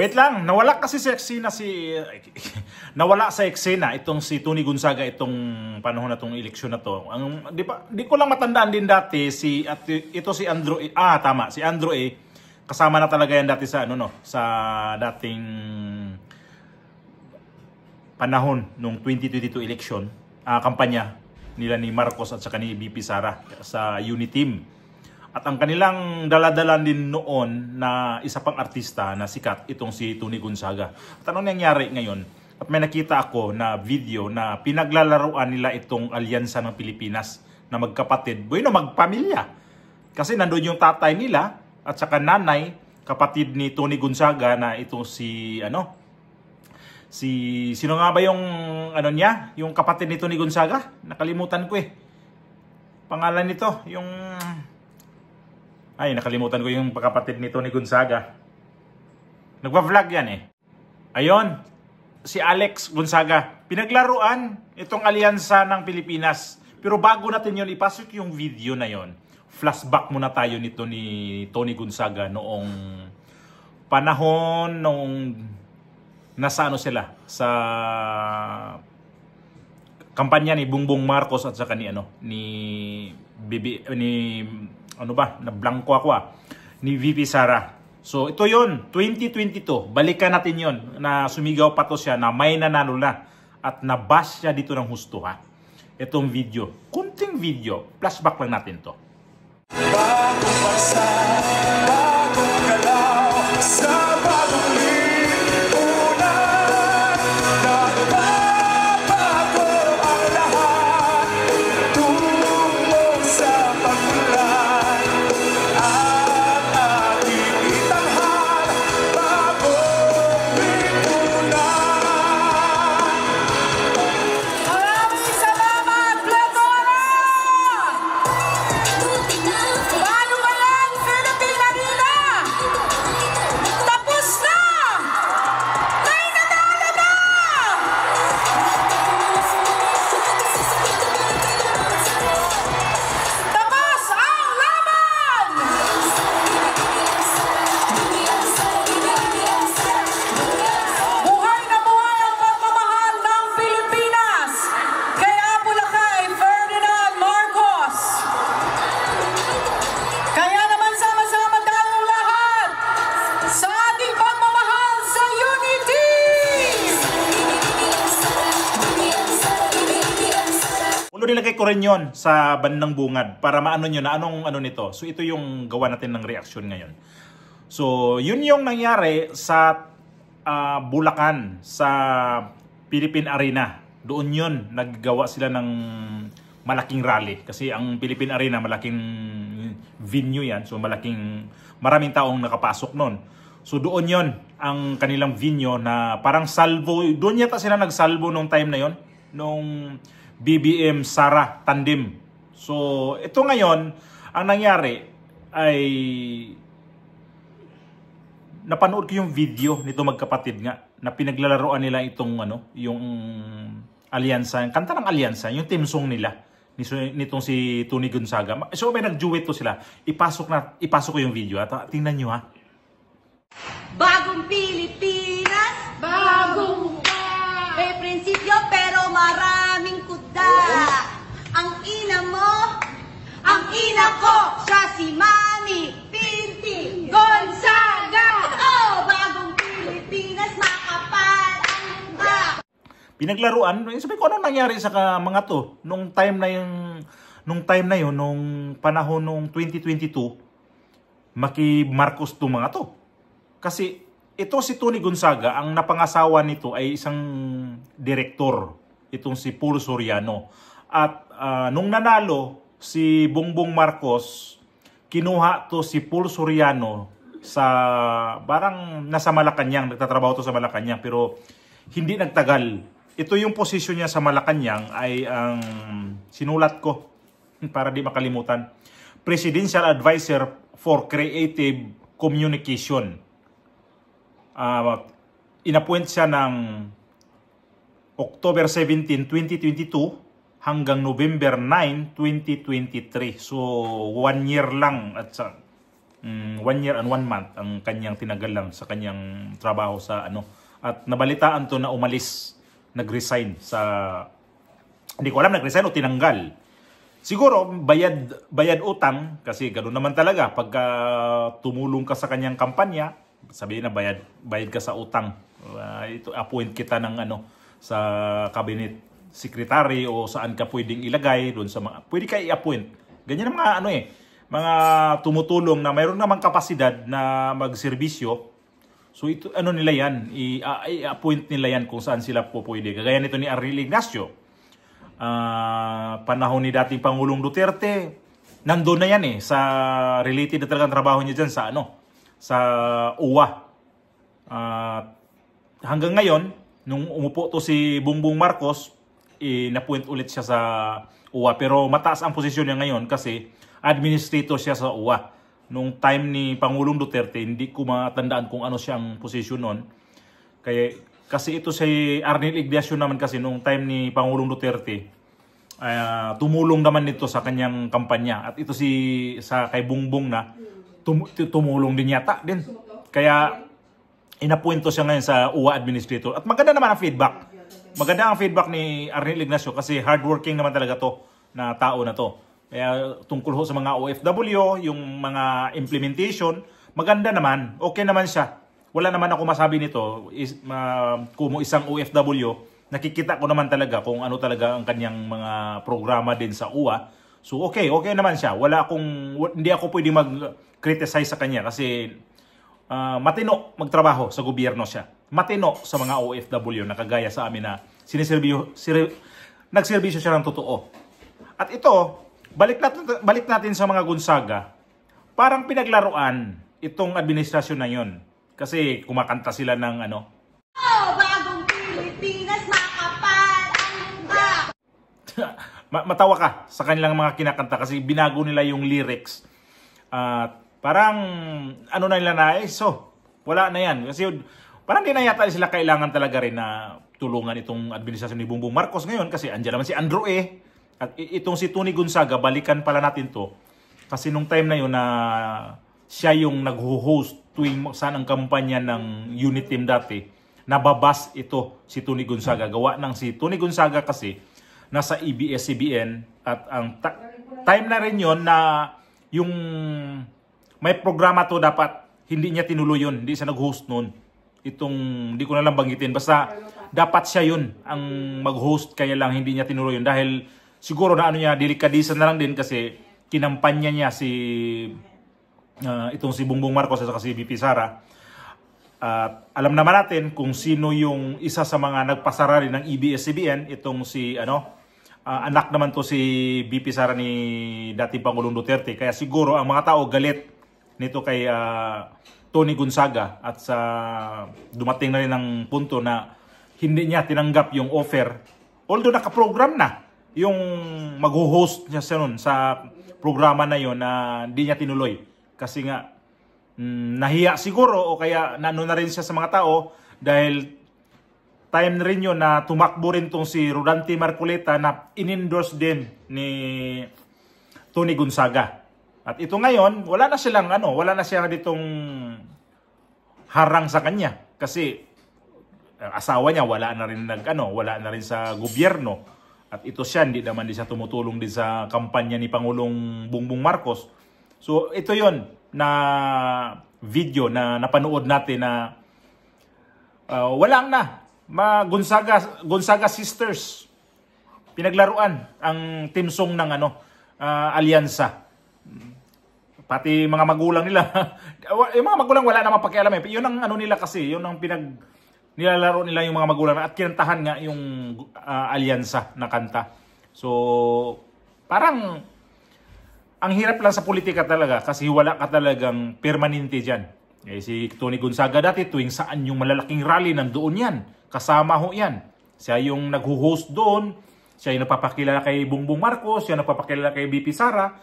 Wait lang, nawala kasi sa eksena nawala sa eksena itong si Tony Gonzaga itong panahon na tong eleksyon na to. Ang di ko lang matandaan din dati ito si Andrew tama, si Andrew kasama na talaga yan dati sa sa dating panahon nung 2022 election, kampanya nila ni Marcos at saka ni VP Sara sa Uniteam. At ang kanilang daladalan din noon na isa pang artista na sikat, itong si Tony Gonzaga. At anong nangyari ngayon? At may nakita ako na video na pinaglalaroan nila itong alyansa ng Pilipinas na magkapatid. Bueno, magpamilya. Kasi nandun yung tatay nila at saka nanay, kapatid ni Tony Gonzaga na itong sino nga ba yung niya? Yung kapatid ni Tony Gonzaga? Nakalimutan ko pangalan nito, nakalimutan ko yung kapatid ni Tony Gonzaga. Nagva-vlog yan Ayon, si Alex Gonzaga. Pinaglaruan itong alyansa ng Pilipinas. Pero bago natin yun, ipasok yung video na yon. Flashback muna tayo nito ni Tony Gonzaga noong panahon nung nasa sila sa kampanya ni Bongbong Marcos at saka ni nablangko ako ni VP Sara. So ito yon 2022, balikan natin yon na sumigaw pa to siya na may nanalo na at nabash siya dito ng husto Itong video, kunting video, flashback lang natin to. Bagong bansa, bagong galaw, sa bagong lipunan, nagbabago ang lahat, tungo sa pagmulan, at ating itanghal, bagong lipunan. Maraming salamat, Plethora! Bago pa lang, Philippine Arena! Tapos na! May nanalo na! Tapos ang laban! Buhay na buhay ang pagmamahal ng Pilipinas! Kaya mula kay Ferdinand Marcos! Kaya naman sama-sama tayong lahat sa ating pagmamahal sa Unity! Ulo nilagay ko rin yon sa bandang bungad para maano nyo na anong nito. So ito yung gawa natin ng reaksyon ngayon. So yun yung nangyari sa Bulacan, sa Philippine Arena. Doon yun, naggawa sila ng malaking rally. Kasi ang Philippine Arena, malaking venue yan. So maraming taong nakapasok nun. So doon yon ang kanilang venue na parang salvo. Doon yata sila nagsalvo nung time na yon, nung BBM Sara tandem. So ito ngayon, ang nangyari ay napanood ko yung video nito magkapatid nga na pinaglalaroan nila itong yung alyansa, yung kanta ng alyansa, yung team song nila nitong si Tony Gonzaga. So may nag-duet to sila. Ipasok ko yung video at tingnan niyo Bagong Pilipinas, Bagong may prinsipyo pero maraming kuda. Ang ina mo, ang ina ko, siya si Mami Pinti Gonzaga. Oh, bagong Pilipinas, makapal ang mukha. Pinaglaruan, sabi ko anong nangyari sa mga to nung time na yun, nung panahon nung 2022, maki Marcos to mga to. Kasi ito si Tony Gonzaga, ang napangasawa nito ay isang direktor, itong si Paul Soriano. At nung nanalo si Bongbong Marcos, kinuha to si Paul Soriano sa barang nasa Malacanang, nagtatrabaho to sa Malacanang pero hindi nagtagal. Ito yung posisyon niya sa Malacanang ay ang sinulat ko para di makalimutan. Presidential Advisor for Creative Communication. Inappoint siya ng October 17, 2022 hanggang November 9, 2023. So 1 year lang at 1 year and 1 month ang kanyang tinagal lang sa kanyang trabaho sa ano. At nabalitaan to na umalis, nag-resign sa, hindi ko alam nag-resign o tinanggal. Siguro bayad utang kasi ganoon naman talaga pagka tumulong ka sa kanyang kampanya, sabihin na bayad ka sa utang. Ito appoint kita ng ano sa cabinet secretary o saan ka pwedeng ilagay doon sa mga pwede ka i-appoint. Ganyan ang mga ano mga tumutulong na mayroon namang kapasidad na magserbisyo. So ito ano nila yan, i-appoint nila yan kung saan sila po pwede. Kagaya nito ni Arnel Ignacio. Panahon ni dating Pangulong Duterte, nandoon na yan sa related na talagang trabaho niya dyan sa ano, sa UWA. Hanggang ngayon, nung umupo to si Bongbong Marcos, na-point ulit siya sa UWA. Pero mataas ang posisyon niya ngayon kasi administrator siya sa UWA. Nung time ni Pangulong Duterte, hindi ko matandaan kung ano siyang posisyon nun. Kasi ito si Arnel Ignacio naman kasi nung time ni Pangulong Duterte, tumulong naman nito sa kanyang kampanya. At ito sa kay Bongbong na tumulong din yata din. Kaya inapuento siya ngayon sa UWA administrator. At maganda naman ang feedback. Maganda ang feedback ni Arnel Ignacio kasi hardworking naman talaga to na tao na to. Kaya tungkol ho sa mga OFW, yung mga implementation, maganda naman. Okay naman siya. Wala naman ako masabi nito. Kung isang OFW, nakikita ko naman talaga kung ano talaga ang kanyang mga programa din sa UWA. So okay naman siya. Hindi ako pwede mag-criticize sa kanya kasi matino magtrabaho sa gobyerno siya. Matino sa mga OFW na kagaya sa amin na nagserbisyo siya ng totoo. At ito, balik natin sa mga Gonzaga. Parang pinaglaruan itong administrasyon na yon. Kasi kumakanta sila ng ano. Bagong Pilipinas, makapal ang mukha. Matawa ka sa kanilang mga kinakanta kasi binago nila yung lyrics. Parang ano na nila wala na yan. Kasi parang di na yata sila kailangan talaga rin na tulungan itong administrasyon ni Bongbong Marcos ngayon kasi andyan naman si Andrew At itong si Tony Gonzaga, balikan pala natin to. Kasi nung time na yun na siya yung nag-host tuwing saan ang kampanya ng unit team dati, nababas ito si Tony Gonzaga. Gawa ng si Tony Gonzaga kasi nasa ABS-CBN at ang time na rin yun na yung may programa to dapat hindi niya tinuloy yun. Hindi siya nag-host noon. Hindi ko na lang banggitin. Basta dapat siya yun ang mag-host kaya lang hindi niya tinuloy yun. Dahil siguro na delikadisa na lang din kasi kinampanya niya itong si Bongbong Marcos at si VP Sara. Alam naman natin kung sino yung isa sa mga nagpasara rin ng ABS-CBN, itong si anak naman to si VP Sara ni dating Pangulong Duterte. Kaya siguro ang mga tao galit nito kay Tony Gonzaga at sa dumating na rin ng punto na hindi niya tinanggap yung offer. Although nakaprogram na yung mag-host niya sa programa na yon na hindi niya tinuloy. Kasi nga, nahiya siguro o kaya naano na rin siya sa mga tao dahil time na rin yun na tumakbo rin tong si Rodante Marcoleta na in-endorse din ni Tony Gonzaga. At ito ngayon, wala na siya ditong harang sa kanya kasi asawa niya wala na rin sa gobyerno. At ito siya, hindi siya tumutulong din sa kampanya ni Pangulong Bongbong Marcos. So ito yon na video na napanood natin na Gonzaga Sisters pinaglaruan ang team song ng alyansa. Pati mga magulang nila yung mga magulang wala namang pakialam yun ang nila kasi yun ang nilalaro nila yung mga magulang at kinantahan nga yung alyansa na kanta. So parang ang hirap lang sa politika talaga kasi wala ka talagang permanente dyan. Si Tony Gonzaga dati tuwing saan yung malalaking rally nandoon yan. Kasama ho yan. Siya yung nag-host doon. Siya yung nagpapakilala kay Bongbong Marcos. Siya yung nagpapakilala kay VP Sara.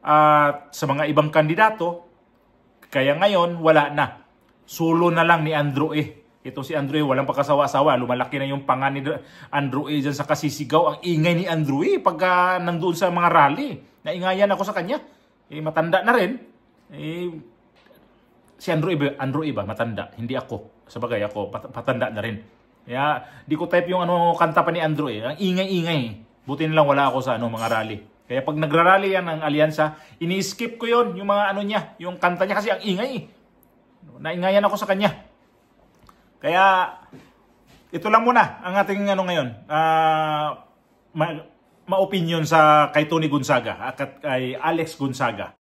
At sa mga ibang kandidato. Kaya ngayon wala na. Solo na lang ni Andrew Ito si Andrew walang pagkasawa-sawa. Lumalaki na yung panga ni Andrew dyan sa kasisigaw. Ang ingay ni Andrew pagka nandoon sa mga rally. Naingayan ako sa kanya. Matanda na rin. si Andrew iba, matanda. Hindi ako. Sabagay ako, patanda na rin. Kaya, di ko type yung kanta pa ni Andrew eh. Ang ingay-ingay. Buti na lang wala ako sa mga rally. Kaya pag nagrarally yan ng alyansa, ini-skip ko yon yung mga niya, yung kanta niya kasi ang ingay. Naingayan ako sa kanya. Kaya, ito lang muna ang ating ngayon. Ma-opinion sa kay Tony Gonzaga at kay Alex Gonzaga.